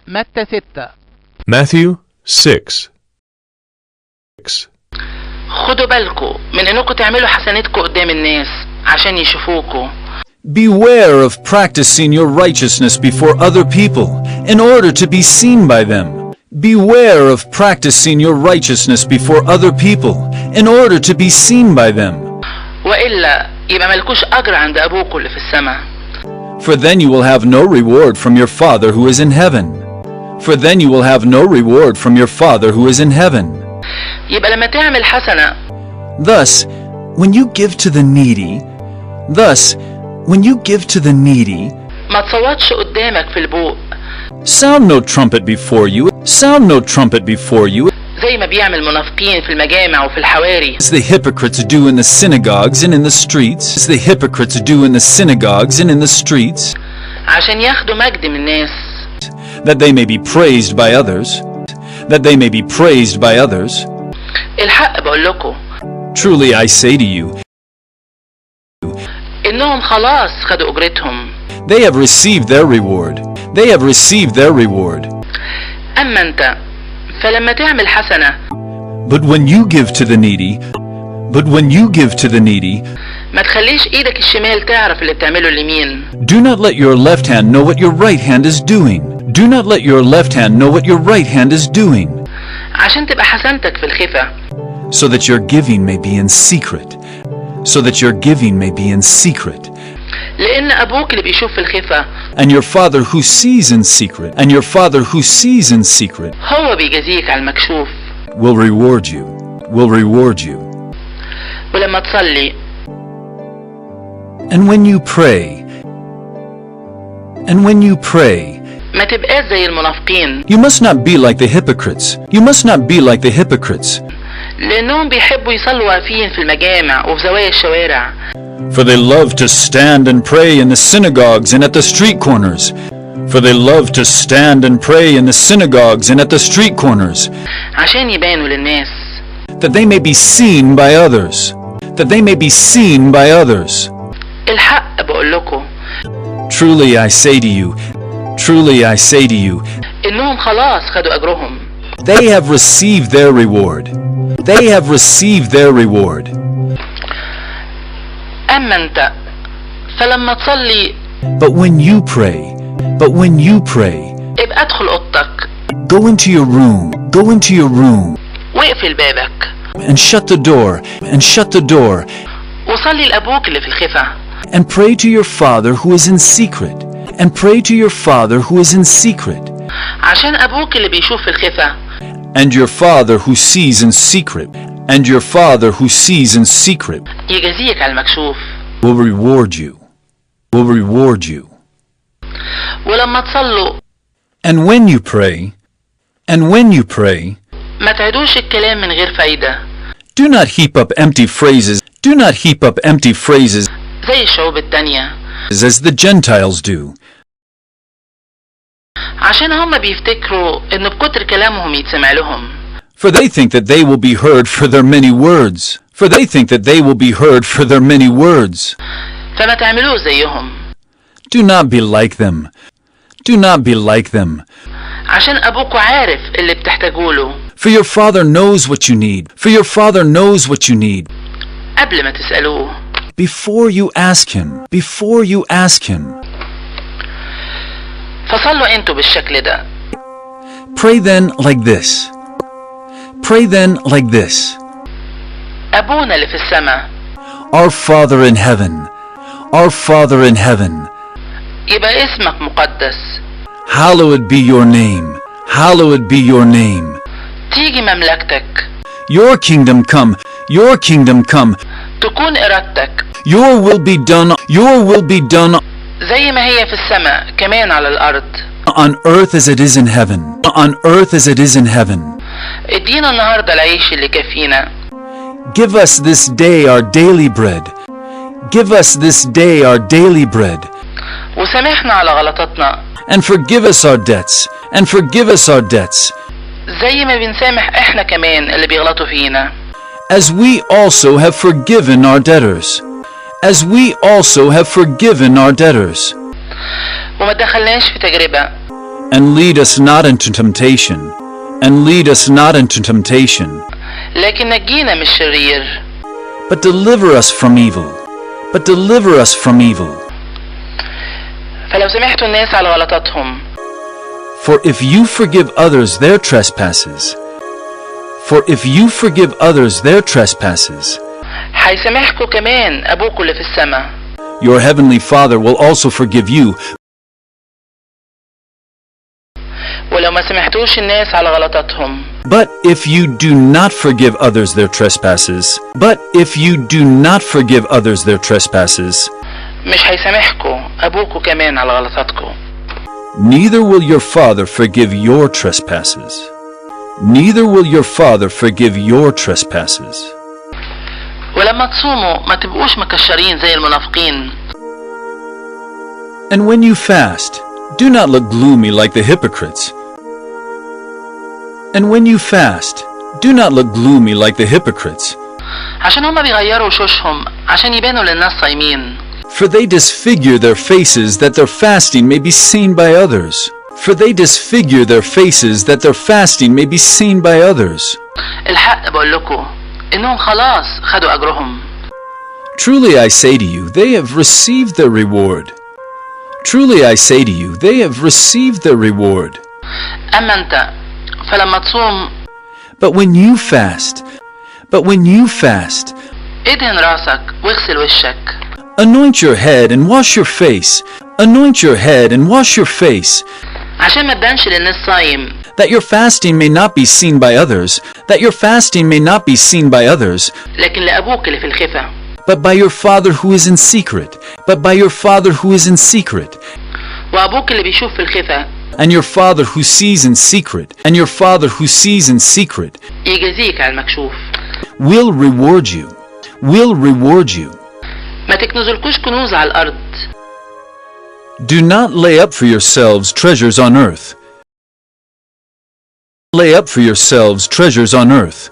متى 6. Matthew 6. خدوا بالكم من انكم تعملوا حسناتكم قدام الناس عشان يشوفوكوا. Beware of practicing your righteousness before other people in order to be seen by them. Beware of practicing your righteousness before other people in order to be seen by them. وإلا يبقى ملكوش أجر عند أبوكوا اللي في السماء. For then you will have no reward from your Father who is in heaven. For then you will have no reward from your Father who is in heaven. يبقى لما تعمل حسنة. Thus, when you give to the needy, ما تصوتش قدامك في البوق. sound no trumpet before you, زي ما بيعمل المنافقين في المجامع وفي الحواري. as the hypocrites do in the synagogues and in the streets, عشان ياخدوا مجد من الناس. that they may be praised by others. الحق بقول لكم. Truly I say to you, إنهم خلاص خدوا أجرتهم. they have received their reward. أما أنت فلما تعمل حسنة. But when you give to the needy, ما تخليش إيدك الشمال تعرف اللي بتعمله اليمين. do not let your left hand know what your right hand is doing. عشان تبقى حسنتك في الخفة. So that your giving may be in secret. لأن أبوك اللي بيشوف في الخفة. And your Father who sees in secret. هو بيجازيك على المكشوف. Will reward you. ولما تصلي. And when you pray. ما تبقاش زي المنافقين. You must not be like the hypocrites. لأنهم بيحبوا يصلوا واقفين في المجامع وفي زوايا الشوارع. For they love to stand and pray in the synagogues and at the street corners. عشان يبانوا للناس. That they may be seen by others. الحق بقول لكم. Truly I say to you. إنهم خلاص خدوا أجرهم. They have received their reward. أما أنت فلما تصلي. But when you pray. ابقى ادخل أوضتك. Go into your room. واقفل بابك. And shut the door. وصلي لأبوك اللي في الخفة. And pray to your Father who is in secret. عشان أبوك اللي بيشوف في الخفة. And your Father who sees in secret. يجازيك على المكشوف. Will reward you. ولما تصلوا. And when you pray. ما تعيدوش الكلام من غير فايدة. Do not heap up empty phrases. زي الشعوب التانية. As the Gentiles do. عشان هم بيفتكروا إن بكتر كلامهم يتسمع لهم. For they think that they will be heard for their many words. فما تعملوش زيهم. Do not be like them. عشان أبوكوا عارف اللي بتحتاجوله. For your Father knows what you need. قبل ما تسألوه. Before you ask him. فصلوا انتوا بالشكل ده. Pray then like this. أبونا اللي في السماء. Our Father in heaven. يبقى اسمك مقدس. Hallowed be your name. تيجي مملكتك. Your kingdom come. تكون إرادتك. Your will be done. زي ما هي في السماء كمان على الأرض. On earth as it is in heaven. ادينا النهاردة العيش اللي كفينا. Give us this day our daily bread. وسامحنا على غلطاتنا. And forgive us our debts. زي ما بنسامح احنا كمان اللي بيغلطوا فينا. As we also have forgiven our debtors. وما دخلناش في تجربة. And lead us not into temptation. And lead us not into temptation. لكن نجينا من الشرير. But deliver us from evil. But deliver us from evil. فلو سمحتوا الناس على غلطاتهم. For if you forgive others their trespasses. For if you forgive others their trespasses. هيسامحكوا كمان أبوكوا اللي في السماء. Your heavenly Father will also forgive you. ولو ما سمحتوش الناس على غلطاتهم. But if you do not forgive others their trespasses. But if you do not forgive others their trespasses. مش هيسامحكوا أبوكوا كمان على غلطاتكوا. Neither will your Father forgive your trespasses. Neither will your Father forgive your trespasses. ولما تصوموا ما تبقوش مكشرين زي المنافقين. And when you fast, do not look gloomy like the hypocrites. And when you fast, do not look gloomy like the hypocrites. عشان هما بيغيروا وشوشهم عشان يبانوا للناس صايمين. For they disfigure their faces that their fasting may be seen by others. For they disfigure their faces that their fasting may be seen by others. الحق بقول لكم إنهم خلاص خدوا أجرهم. Truly I say to you, they have received their reward. Truly I say to you, they have received their reward. أما أنت فلما تصوم. But when you fast, ادهن راسك واغسل وشك. anoint your head and wash your face. Anoint your head and wash your face. عشان ما تبانش للناس صايم. That your fasting may not be seen by others. That your fasting may not be seen by others. لكن لأبوك اللي في الخفا. But by your Father who is in secret. But by your Father who is in secret. وأبوك اللي بيشوف في الخفا. And your Father who sees in secret. And your Father who sees in secret. يجازيك على المكشوف. Will reward you. Will reward you. ما تكنزلكوش كنوز على الأرض. Do not lay up for yourselves treasures on earth. Lay up for yourselves treasures on earth.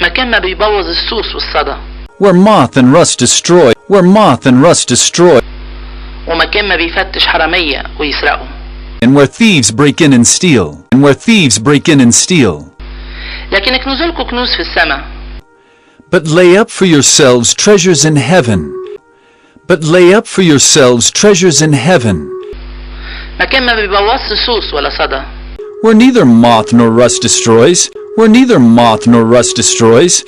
مكان ما بيبوظ السوس والصدى. Where moth and rust destroy. Where moth and rust destroy. ومكان ما بيفتش حرامية ويسرقوا. And where thieves break in and steal. And where thieves break in and steal. لكن اكنزلكوا كنوز في السماء. But lay up for yourselves treasures in heaven. But lay up for yourselves treasures in heaven. مكان ما بيبوظش سوس ولا صدى. Where neither moth nor rust destroys. Where neither moth nor rust destroys.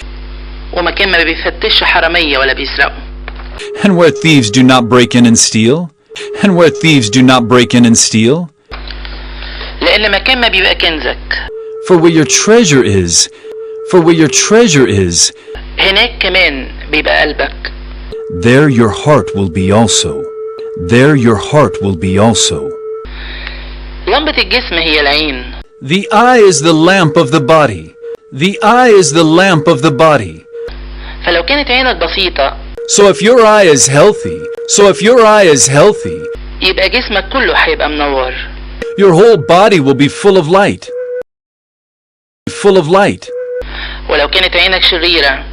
ومكان ما بيفتش حرامية ولا بيسرقوا. And where thieves do not break in and steal. And where thieves do not break in and steal. لأن مكان ما بيبقى كنزك. For where your treasure is. For where your treasure is. هناك كمان بيبقى قلبك. There your heart will be also. There your heart will be also. لمبة الجسم هي العين. The eye is the lamp of the body. The eye is the lamp of the body. فلو كانت عينك بسيطة. So if your eye is healthy. So if your eye is healthy. يبقى جسمك كله هيبقى منور. Your whole body will be full of light. Full of light. ولو كانت عينك شريرة.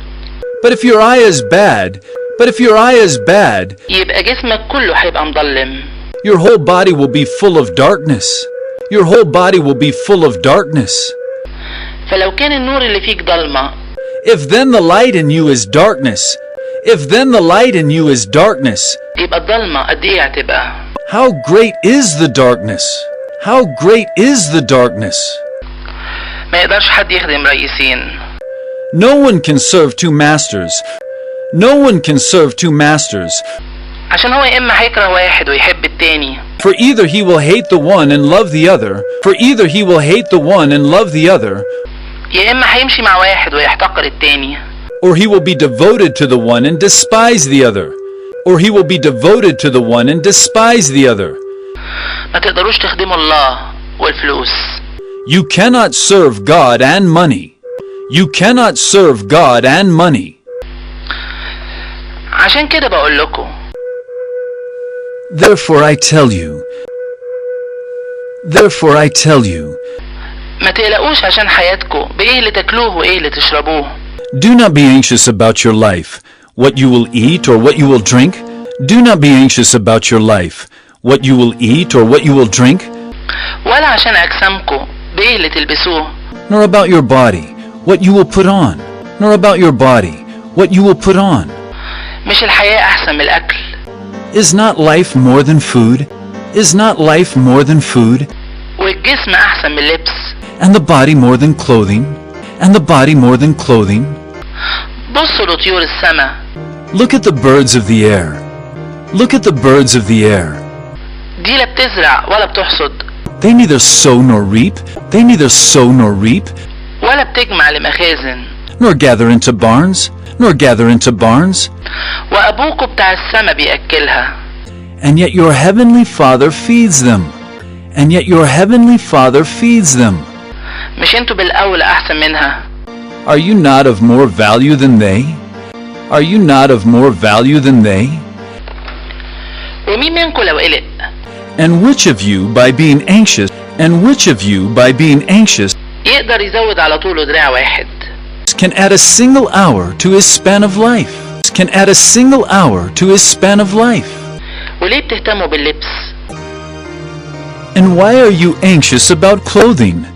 But if your eye is bad. But if your eye is bad. يبقى جسمك كله هيبقى مظلم. Your whole body will be full of darkness. Your whole body will be full of darkness. فلو كان النور اللي فيك ضلمة. If then the light in you is darkness. If then the light in you is darkness. يبقى الضلمة قد ايه هتبقى؟ How great is the darkness? How great is the darkness? ما يقدرش حد يخدم رئيسين. No one can serve two masters. No one can serve two masters. عشان هو يا إما هيكره واحد ويحب التاني. For either he will hate the one and love the other. For either he will hate the one and love the other. يا إما هيمشي مع واحد ويحتقر التاني. Or he will be devoted to the one and despise the other. Or he will be devoted to the one and despise the other. ما تقدروش تخدموا الله والفلوس. You cannot serve God and money. You cannot serve God and money. عشان كده بقول لكم. Therefore I tell you. Therefore I tell you. ما تقلقوش عشان حياتكم بإيه اللي تاكلوه وإيه اللي تشربوه. Do not be anxious about your life, what you will eat or what you will drink. Do not be anxious about your life, what you will eat or what you will drink. ولا ولا عشان أجسامكم بإيه اللي تلبسوه. nor about your body, what you will put on, nor about your body, what you will put on. مش الحياة أحسن من الأكل. Is not life more than food? Is not life more than food? والجسم أحسن من اللبس. And the body more than clothing? And the body more than clothing? بصوا لطيور السماء. Look at the birds of the air. Look at the birds of the air. دي لا بتزرع ولا بتحصد. They neither sow nor reap. They neither sow nor reap. ولا بتجمع لمخازن. Nor gather into barns. Nor gather into barns. وأبوكوا بتاع السماء بيأكلها. And yet your heavenly Father feeds them. And yet your heavenly Father feeds them. مش انتوا بالأول أحسن منها. Are you not of more value than they? Are you not of more value than they? ومين منكم لو قلق؟ And which of you by being anxious, and which of you by being anxious يقدر يزود على طوله دراع واحد. can add a single hour to his span of life? Can add a single hour to his span of life? وليه بتهتموا باللبس؟ And why are you anxious about clothing?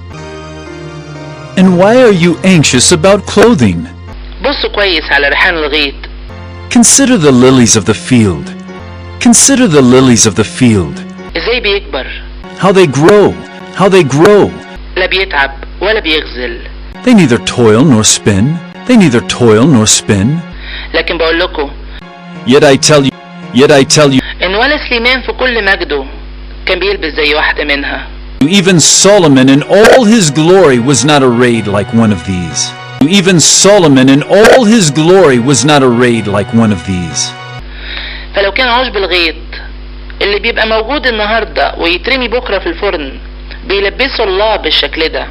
And why are you anxious about clothing? بصوا كويس على ريحان الغيط. Consider the lilies of the field. Consider the lilies of the field. ازاي بيكبر؟ How they grow. How they grow. لا بيتعب ولا بيغزل. They neither toil nor spin. They neither toil nor spin. لكن بقول لكم Yet I tell you, ان ولا سليمان في كل مجده كان بيلبس زي واحدة منها. even Solomon in all his glory was not arrayed like one of these. Even Solomon in all his glory was not arrayed like one of these. فلو كان عشب الغيط اللي بيبقى موجود النهاردة ويترمي بكرة في الفرن بيلبسوا الله بالشكل ده.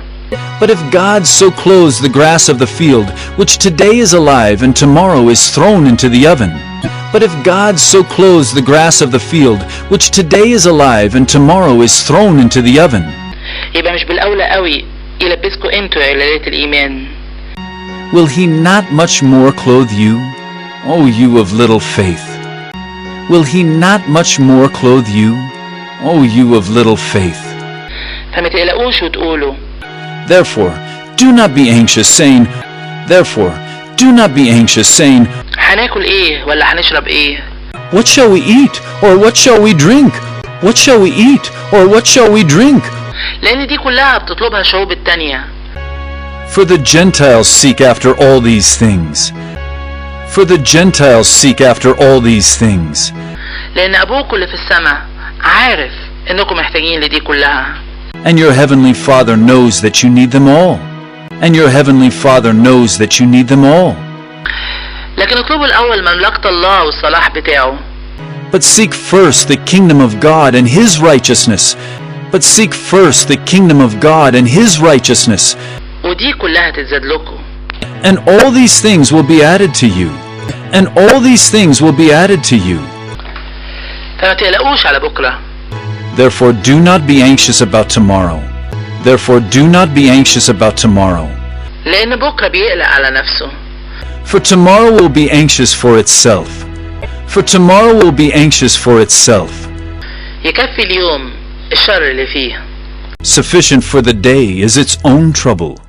But if God so clothes the grass of the field, which today is alive and tomorrow is thrown into the oven, but if God so clothes the grass of the field, which today is alive and tomorrow is thrown into the oven, يبقى مش بالأولى قوي يلبسكوا انتوا علالات الإيمان. will he not much more clothe you, O you of little faith? Will he not much more clothe you, O you of little faith? فما تقلقوش وتقولوا Therefore, do not be anxious, saying, Therefore, do not be anxious, saying, هناكل ايه ولا هنشرب ايه؟ What shall we eat, or what shall we drink? What shall we eat, or what shall we drink? لأن دي كلها بتطلبها الشعوب التانية. For the Gentiles seek after all these things. For the Gentiles seek after all these things. لأن أبوكوا اللي في السماء عارف إنكم محتاجين لدي كلها. And your heavenly Father knows that you need them all. And your heavenly Father knows that you need them all. لكن اطلبوا الأول مملكة الله والصلاح بتاعه. But seek first the kingdom of God and His righteousness. But seek first the kingdom of God and His righteousness. ودي كلها تتزاد لكم. And all these things will be added to you. And all these things will be added to you. فما تقلقوش على بكرة. Therefore do not be anxious about tomorrow. Therefore do not be anxious about tomorrow. لأن بكرة بيقلق على نفسه. For tomorrow will be anxious for itself. For tomorrow will be anxious for itself. يكفي اليوم الشر اللي فيه. Sufficient for the day is its own trouble.